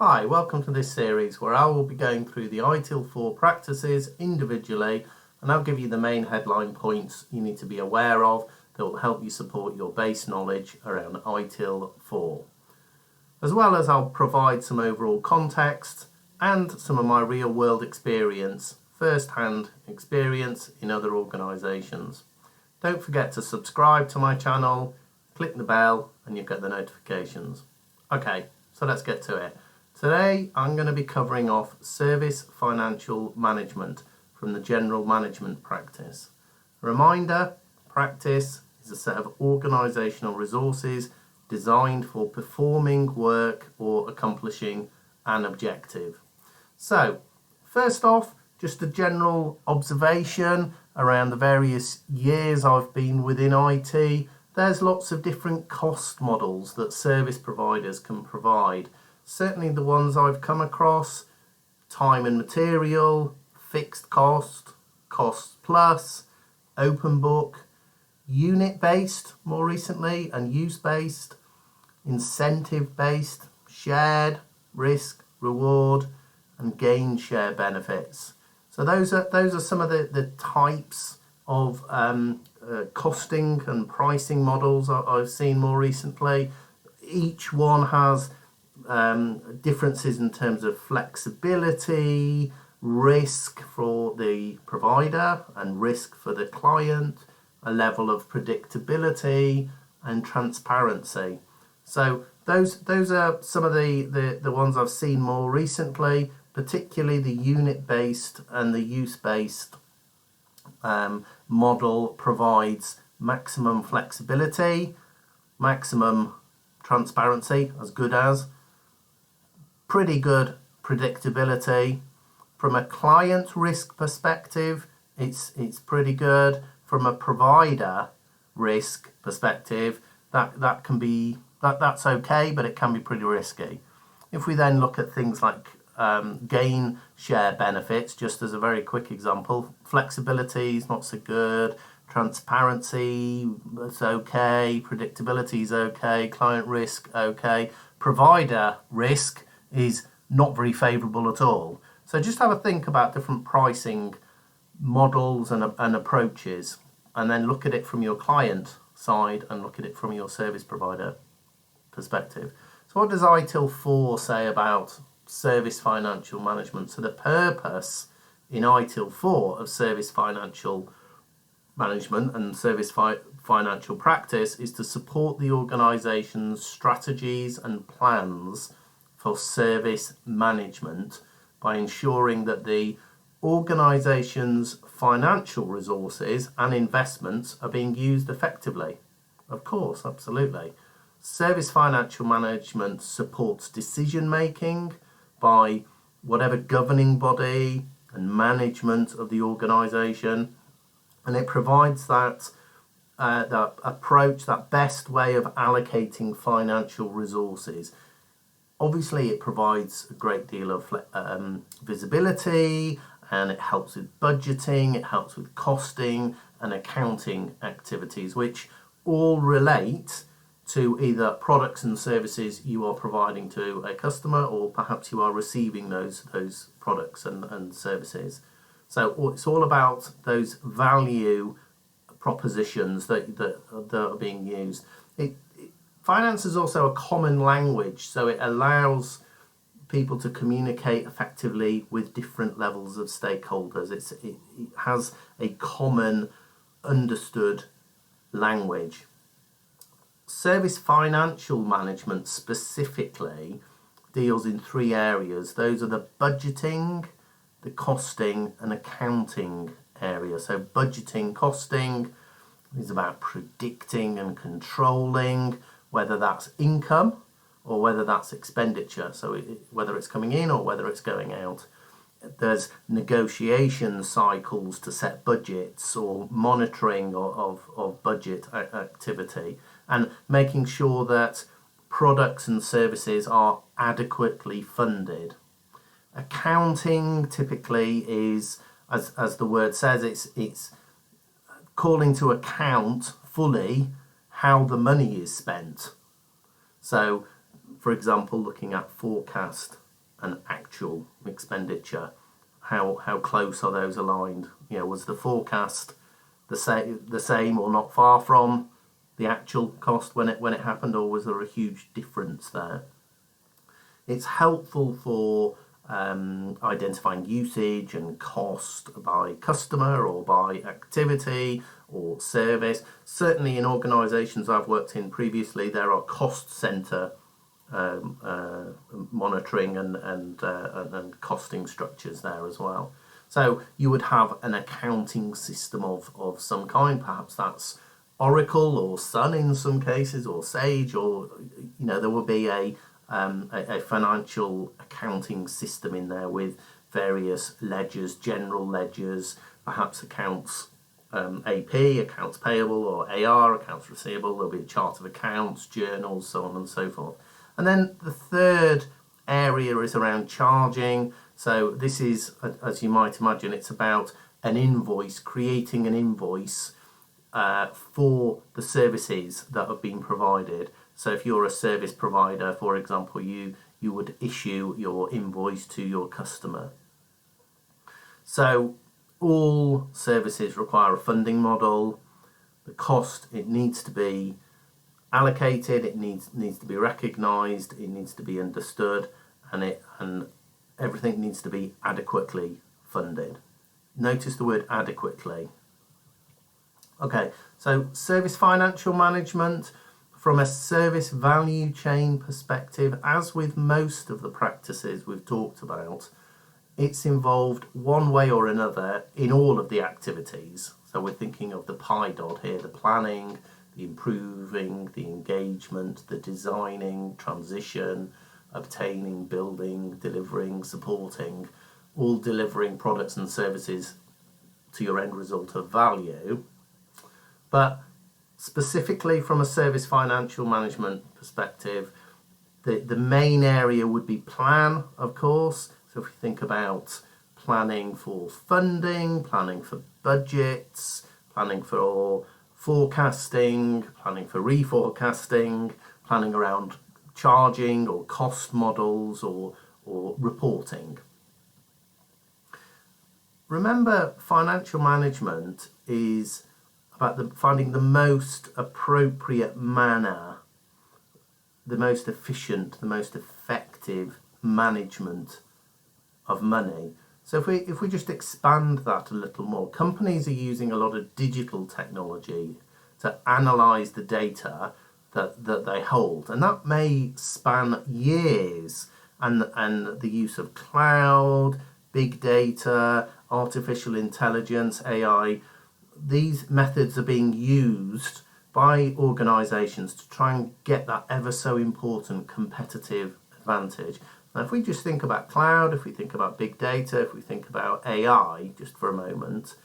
Hi, welcome to this series where I will be going through the ITIL 4 practices individually, and I'll give you the main headline points you need to be aware of that will help you support your base knowledge around ITIL 4. As well as I'll provide some overall context and some of my real world experience, first-hand experience in other organisations. Don't forget to subscribe to my channel, click the bell and you'll get the notifications. Okay, so let's get to it. Today I'm going to be covering off service financial management from the general management practice. Reminder, practice is a set of organisational resources designed for performing work or accomplishing an objective. So, first off, just a general observation around the various years I've been within IT. There's lots of different cost models that service providers can provide. Certainly the ones I've come across: time and material, fixed cost, cost plus, open book, unit based more recently, and use based, incentive based, shared, risk, reward, and gain share benefits. So those are some of the types of costing and pricing models I've seen more recently. Each one has differences in terms of flexibility, risk for the provider and risk for the client, a level of predictability and transparency. So those are some of the ones I've seen more recently, particularly the unit-based and the use-based model provides maximum flexibility, maximum transparency, as good as, pretty good predictability. From a client risk perspective, it's pretty good. From a provider risk perspective, that's okay, but it can be pretty risky. If we then look at things like gain share benefits, just as a very quick example, flexibility is not so good, transparency is okay, predictability is okay, client risk okay, provider risk is not very favourable at all. So just have a think about different pricing models and approaches, and then look at it from your client side and look at it from your service provider perspective. So what does ITIL 4 say about service financial management? So the purpose in ITIL 4 of service financial management and service financial practice is to support the organisation's strategies and plans for service management by ensuring that the organisation's financial resources and investments are being used effectively. Of course, absolutely. Service financial management supports decision making by whatever governing body and management of the organisation, and it provides that approach, that best way of allocating financial resources. Obviously, it provides a great deal of visibility, and it helps with budgeting, it helps with costing and accounting activities, which all relate to either products and services you are providing to a customer, or perhaps you are receiving those products and services. So it's all about those value propositions that are being used. Finance is also a common language, so it allows people to communicate effectively with different levels of stakeholders. It has a common understood language. Service financial management specifically deals in three areas. Those are the budgeting, the costing and accounting area. So budgeting, costing is about predicting and controlling whether that's income or whether that's expenditure, so whether it's coming in or whether it's going out. There's negotiation cycles to set budgets or monitoring of budget activity, and making sure that products and services are adequately funded. Accounting typically is, as the word says, it's calling to account fully how the money is spent. So, for example, looking at forecast and actual expenditure. How close are those aligned? Was the forecast the same or not far from the actual cost when it happened, or was there a huge difference there? It's helpful for identifying usage and cost by customer or by activity or service. Certainly in organisations I've worked in previously, there are cost centre monitoring and costing structures there as well. So you would have an accounting system of some kind. Perhaps that's Oracle or Sun in some cases, or Sage, or there will be a financial accounting system in there with various ledgers, general ledgers, perhaps accounts AP, accounts payable, or AR, accounts receivable. There'll be a chart of accounts, journals, so on and so forth. And then the third area is around charging. So this is, as you might imagine, it's about an invoice, creating an invoice for the services that have been provided. So if you're a service provider, for example, you would issue your invoice to your customer. So all services require a funding model. The cost, it needs to be allocated, it needs to be recognised, it needs to be understood, and everything needs to be adequately funded. Notice the word adequately. Okay, so service financial management. From a service value chain perspective, as with most of the practices we've talked about, it's involved one way or another in all of the activities. So we're thinking of the PIDOD here, the planning, the improving, the engagement, the designing, transition, obtaining, building, delivering, supporting, all delivering products and services to your end result of value. But specifically from a service financial management perspective, the main area would be plan, of course. So if we think about planning for funding, planning for budgets, planning for forecasting, planning for reforecasting, planning around charging or cost models or reporting. Remember, financial management is about finding the most appropriate manner, the most efficient, the most effective management of money. So if we just expand that a little more, companies are using a lot of digital technology to analyse the data that they hold, and that may span years, and the use of cloud, big data, artificial intelligence, AI. These methods are being used by organisations to try and get that ever so important competitive advantage. Now, if we just think about cloud, if we think about big data, if we think about AI, just for a moment,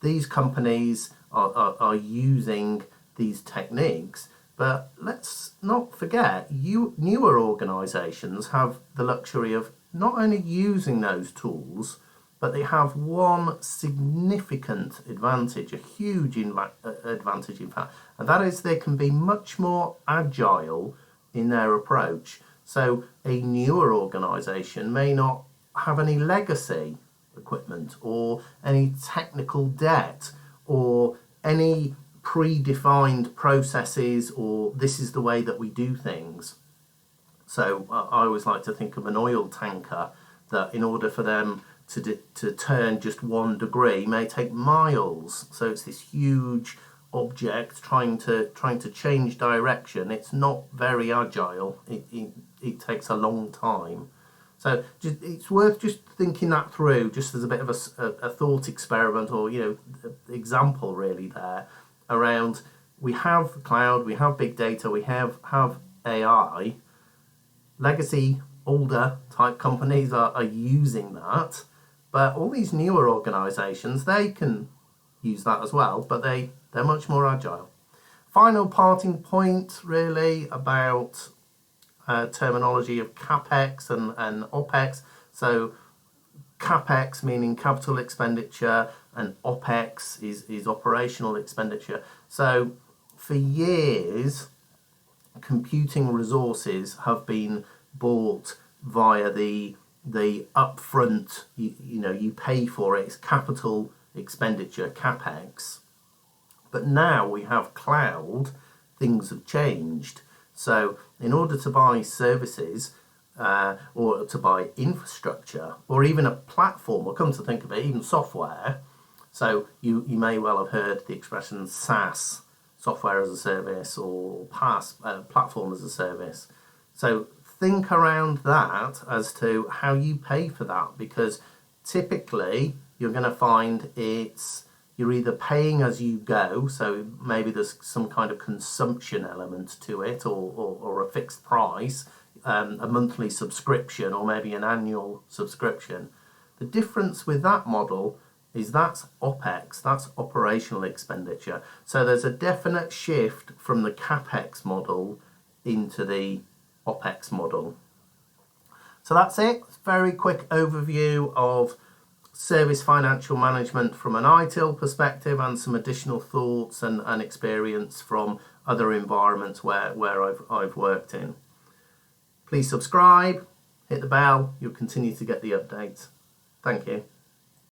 these companies are using these techniques. But let's not forget, newer organisations have the luxury of not only using those tools, but they have one significant advantage, a huge advantage in fact, and that is they can be much more agile in their approach. So a newer organisation may not have any legacy equipment or any technical debt or any predefined processes, or this is the way that we do things. So I always like to think of an oil tanker that in order for them to turn just 1 degree may take miles. So it's this huge object trying to change direction. It's not very agile. It takes a long time. So it's worth just thinking that through, just as a bit of a thought experiment, or example really there around. We have cloud, we have big data, we have AI. Legacy, older type companies are using that. But all these newer organisations, they can use that as well, but they're much more agile. Final parting point really about terminology of CapEx and OpEx. So CapEx meaning capital expenditure, and OpEx is operational expenditure. So for years, computing resources have been bought via the the upfront, you pay for it, it's capital expenditure, CapEx. But now we have cloud, things have changed. So in order to buy services or to buy infrastructure or even a platform, or come to think of it, even software, so you may well have heard the expression SaaS, software as a service, or PaaS, platform as a service. So think around that as to how you pay for that, because typically you're going to find you're either paying as you go, so maybe there's some kind of consumption element to it, or a fixed price, a monthly subscription, or maybe an annual subscription. The difference with that model is that's OPEX, that's operational expenditure. So there's a definite shift from the CapEx model into the OPEX model. So that's it. Very quick overview of service financial management from an ITIL perspective, and some additional thoughts and experience from other environments where I've worked in. Please subscribe, hit the bell, you'll continue to get the updates. Thank you.